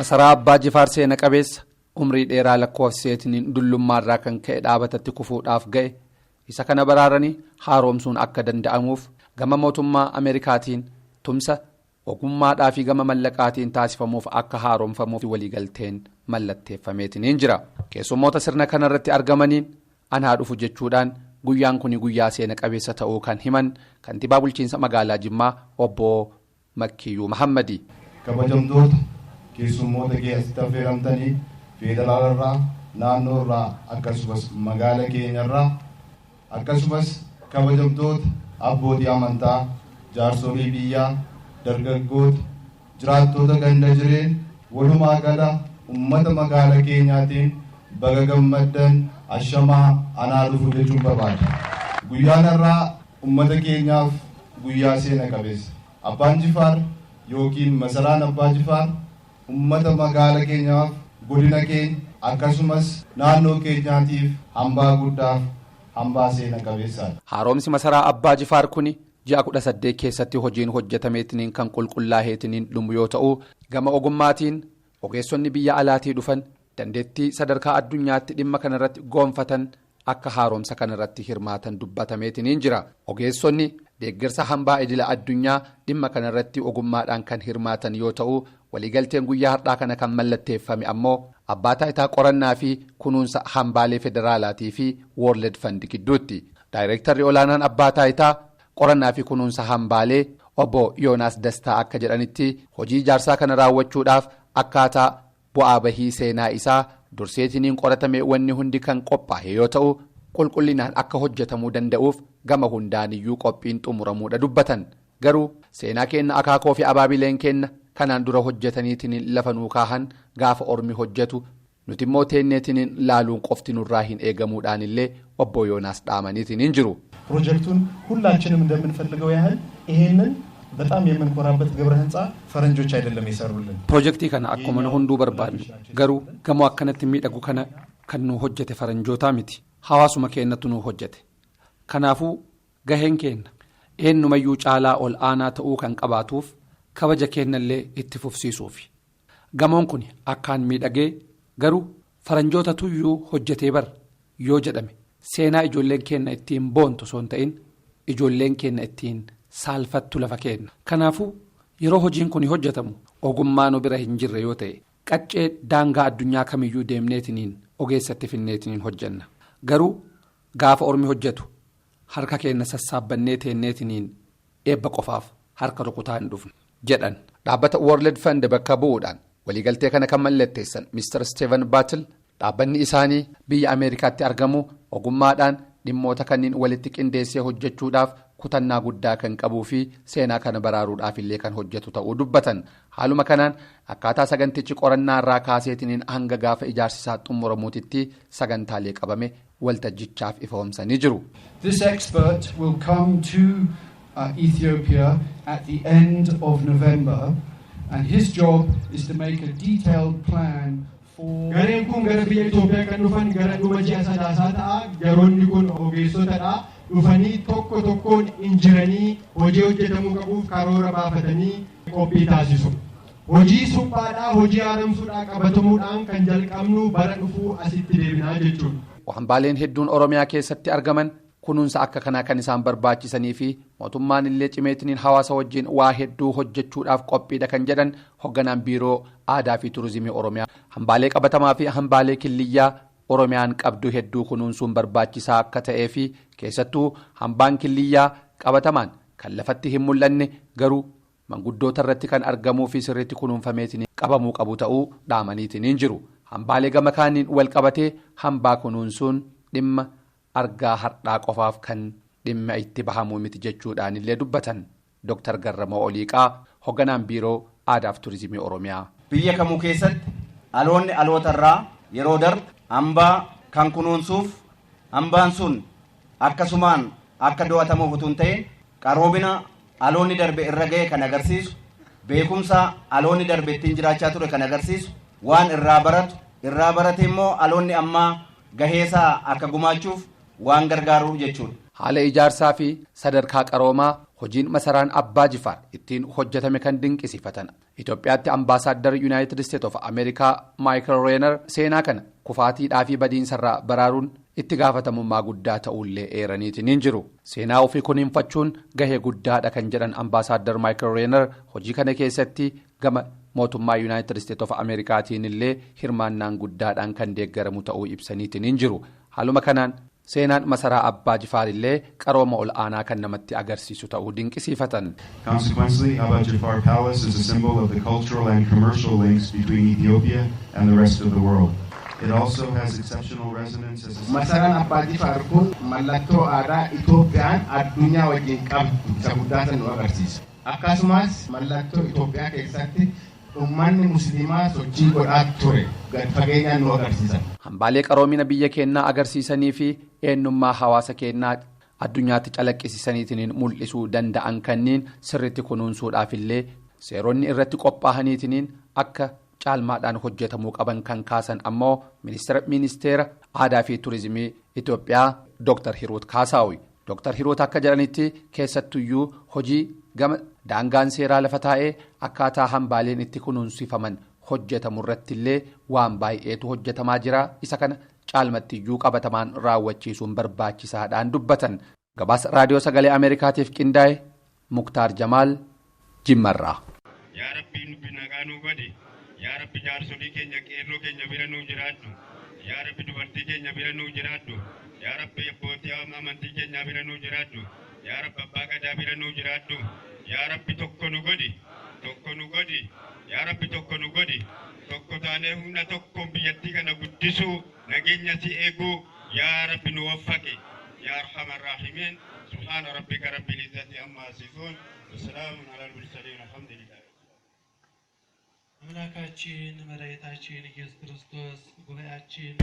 Masaraa Abbaa Jifaar seena qabeessa umrii dheeraa lakkoofseetiin dullummaarraa kan ka'e dhaabatatti kufuudhaaf ga'e isa kana baraaranii haaromsuun akka danda'amuuf gama mootummaa Ameerikaatiin tumsa ogummaadhaa fi gama mallaqaatiin taasifamuuf akka haaromfamuuf waliigalteen mallatteeffameetiin jira. Keessummoota sirna kanarratti argamaniin anaa dhufu jechuudhaan guyyaan kun guyyaa seena qabeessa ta'uu kan himan kantiibaa bulchiinsa magaalaa Jimmaa obbo Makkiyyuu Mahammadi. Kabajamtoota keessummoota keessatti affeeramtanii federaalarraa naannoorraa akkasumas magaalaa keenyarraa akkasumas kabajamtoota abbootii amantaa jaarsolii biyyaa dargaggoota jiraattoota ganda jireen walumaa gala ummata magaalaa keenyaatiin baga gammaddan ashamaa anaa dhufu jechuun barbaada. Guyyaan irraa ummata keenyaaf guyyaa seena qabeessa. Abbaan Jifaar yookiin Masaraan Abbaa Jifaar ummata magaalaa keenyaaf godina keenya akkasumas naannoo keenyaatiif hambaa guddaaf hambaa seena qabeessaadha. Haaromsi Masaraa Abbaa Jifaar kuni ji'a 18 keessatti hojiin hojjetameetiin kan qulqullaa'eetiin dhumu yoo ta'u gama ogummaatiin ogeessonni biyya alaatii dhufan dandeettii sadarkaa addunyaatti dhimma kanarratti goonfatan akka haaromsa kanarratti hirmaatan dubbatameetiin jira. Ogeessonni deeggarsa hambaa idila addunyaa dhimma kanarratti ogummaadhaan kan hirmaatan yoo ta'u waliigalteen guyyaa har'aa kana kan mallatteeffame ammoo abbaa taayitaa qorannaa fi kunuunsa hambaalee federaalaatii fi World Fund gidduutti. Daayireektarri olaanaan abbaa taayitaa qorannaa fi kunuunsa hambaalee obbo Yoonaas Dastaa akka jedhanitti hojii ijaarsaa kana raawwachuudhaaf akkaataa bu'aa bahii seenaa isaa durseetiniin qoratame wanni hundi kan qophaa'e yoo ta'u qulqullinaan akka hojjetamuu danda'uuf gama hundaaniyyuu qophiin xumuramuudha dubbatan. Garuu seenaa keenna akaakoo fi abaabileen keenna kanaan dura hojjetaniitiin lafa nuu kaahan gaafa ormi hojjetu nuti immoo teenneetiin laaluun qofti nurraa hin eegamuudhaan illee obbo Yoonaas dhaamaniitiin jiru. ፕሮጀክቱን ሁላችንም እንደምንፈልገው ያህል ይሄንን በጣም የምንኮራበት ግብረ ህንጻ ፈረንጆች አይደለም የሰሩልን ፕሮጀክቲ kana akkuma hunduu barbaadu garuu gamoo akkanatti miidhagu kana kan nu hojjete faranjoota miti hawaasuma keenyatu nu hojjete kanaafuu gaheen keenya eenyumayyuu caalaa ol aanaa ta'uu kan qabaatuuf kabaja keenyallee itti fufsiisuuf gamoon kun akkaan miidhagee garuu faranjoota tuyyuu hojjetee bar yoo jedhame seenaa ijoolleen keenya ittiin boontu osoo hin ta'in ijoolleen keenya ittiin saalfattu lafa keenya. Kanaafuu yeroo hojiin kun hojjetamu ogummaa nu bira hin jirre yoo ta'e qaccee daangaa addunyaa kamiyyuu deemneetiniin ogeessatti finneetiniin hojjenna. Garuu gaafa ormi hojjetu harka keenya sassaabbannee teenneetiniin eebba qofaaf harka rukutaa hin dhufne jedhan. Dhaabbata World Fund bakka bu'uudhaan waliigaltee kana kan mallatteessan Mr. Steven Battle dhaabbanni isaanii biyya Ameerikaatti argamu ogummaadhaan dhimmoota kanneen walitti qindeessee hojjechuudhaaf kutannaa guddaa kan qabuu fi seenaa kana baraaruudhaaf illee kan hojjetu ta'uu dubbatan. Haaluma kanaan akkaataa sagantichi qorannaa irraa kaaseetiniin hanga gaafa ijaarsisaa xumuramuutitti sagantaalee qabame waltajjichaaf ifoomsanii jiru. This expert will come to Ethiopia at the end of November and his job is to make a detailed plan. Gareen kun gara biyya Itoophiyaa kan dhufan gara dhuma ji'a sadaasaa ta'a. Garoonni kun ogeessotadha. Dhufanii tokko tokkoon injiranii hojii hojjetamuu qabuuf karoora baafatanii qophii taasisu. Hojii suphaadhaa, hojii haaromsuudhaa qabatamuudhaan kan jalqabnu bara dhufuu asitti deebinaa jechuudha. Hambaaleen hedduun Oromiyaa keessatti argaman kunuunsa akka kanaa kan isaan barbaachisanii fi mootummaan illee cimeetiniin hawaasa wajjin waa hedduu hojjechuudhaaf qophiidha kan jedhan hoogganaan biiroo aadaa fi turizimii Oromiyaa. Hambaalee qabatamaa fi hambaalee killiyyaa Oromiyaan qabdu hedduu kunuunsuun barbaachisaa akka ta'ee fi keessattuu hambaan killiyyaa qabatamaan kan lafatti hin mul'anne garuu manguddoota irratti kan argamuu fi sirriitti kunuunfameetiin qabamuu qabu ta'uu dhaamaniitiin jiru. Hambaalee gama kaaniin wal qabatee hambaa kunuunsuun dhimma argaa har'aa qofaaf kan dhimma itti bahamuu miti jechuudhaan illee dubbatan. Dr. Garramoo Oliiqaa hoogganaan biiroo aadaa fi turizimii Oromiyaa. Biyya kamuu keessatti aloonni alootarraa yeroo darbu hambaa kan kunuunsuuf hambaan sun akkasumaan akka do'atamuuf utuu hin ta'in qaroomina aloonni darbe irra ga'e kan agarsiisu beekumsa aloonni darbe ittiin jiraachaa ture kan agarsiisu waan irraa barate immoo aloonni ammaa gaheesaa akka gumaachuuf waan gargaaru jechuudha. Haala ijaarsaa fi sadarkaa qaroomaa hojiin masaraan abbaa Jifaar ittiin hojjetame kan dinqisiifatan. Itoophiyaatti ambaasaaddar United States of America Michael Rayner seenaa kana kufaatiidhaa fi badiinsarraa baraaruun itti gaafatamummaa guddaa ta'ullee eeraniitiin jiru. Seenaa ofii kunuunfachuun gahee guddaadha kan jedhan ambaasaaddar Michael Rayner hojii kana keessatti gama mootummaa United States of Americaatiin illee hirmaannaan guddaadhaan kan deeggaramu ta'uu ibsaniitiin jiru. Haaluma kanaan seenaan masaraa abbaa Jifaar illee qarooma ol aanaa kan namatti agarsiisu ta'uu dinqisiifatan. Consequently, Abbaa Jifaar Palace is a symbol of the cultural and commercial links between Ethiopia and the rest of the world. It also has exceptional resonance as a Masaraan Abbaa Jifaar kun mallattoo aadaa Itoophiyaan addunyaa wajjin qabdu isa guddaa nu agarsiisa. Akkasumas mallattoo Itoophiyaa keessatti ummanni musliimaa sochii godhaa ture gad fageenyaan nu agarsiisan. Hambaalee qaroomina biyya keenyaa agarsiisanii fi eenyummaa hawaasa keenyaa addunyaatti calaqqisiisaniitiin mul'isuu danda'an kanneen sirriitti kunuunsuudhaaf illee seeronni irratti qophaa'aniitiin akka caalmaadhaan hojjetamuu qaban kan kaasan ammoo ministeera aadaa fi turizimii Itoophiyaa Dr. Hiruut Kaasaawwi. Dr. Hiruut akka jedhanitti keessattuyyuu hojii gama daangaan seeraa lafa taa'ee akkaataa hambaaleen itti kunuunsifaman hojjetamu irratti illee waan baay'eetu hojjetamaa jira. Isa kana caalmattiyyuu qabatamaan raawwachiisuun barbaachisaadhaan dubbatan. Gabaasa raadiyoo sagalee Ameerikaatiif qindaa'e Muktaar Jamaal Jimmarraa. Yaa Rabbi nu nagaa nuu godhi. Yaa Rabbi jaarsolii keenya qeerroo keenya bira nuu jiraadhu. Yaa Rabbi dubartii keenya bira nuu jiraadhu. Yaa Rabbi abbootii amantii keenya bira nuu jiraadhu. Yaa Rabbi abbaa gadaa bira nuu jiraadhu. Yaa Rabbi tokko nu godhi. Tokko nu godhi. Yaa Rabbi tokko nu godhi. Tokko taanee humna tokkoon biyyattii kana guddisuu nageenya si eeguu yaa Rabbi nu waffaqi. Yaa Arhamar Raahimiin. Subhaana rabbika rabbil izzati amma yasifuun. Wasalaamun alal mursaliin. Alhamdulillah. አምላካችን መድኃኒታችን ኢየሱስ ክርስቶስ ጉባኤያችን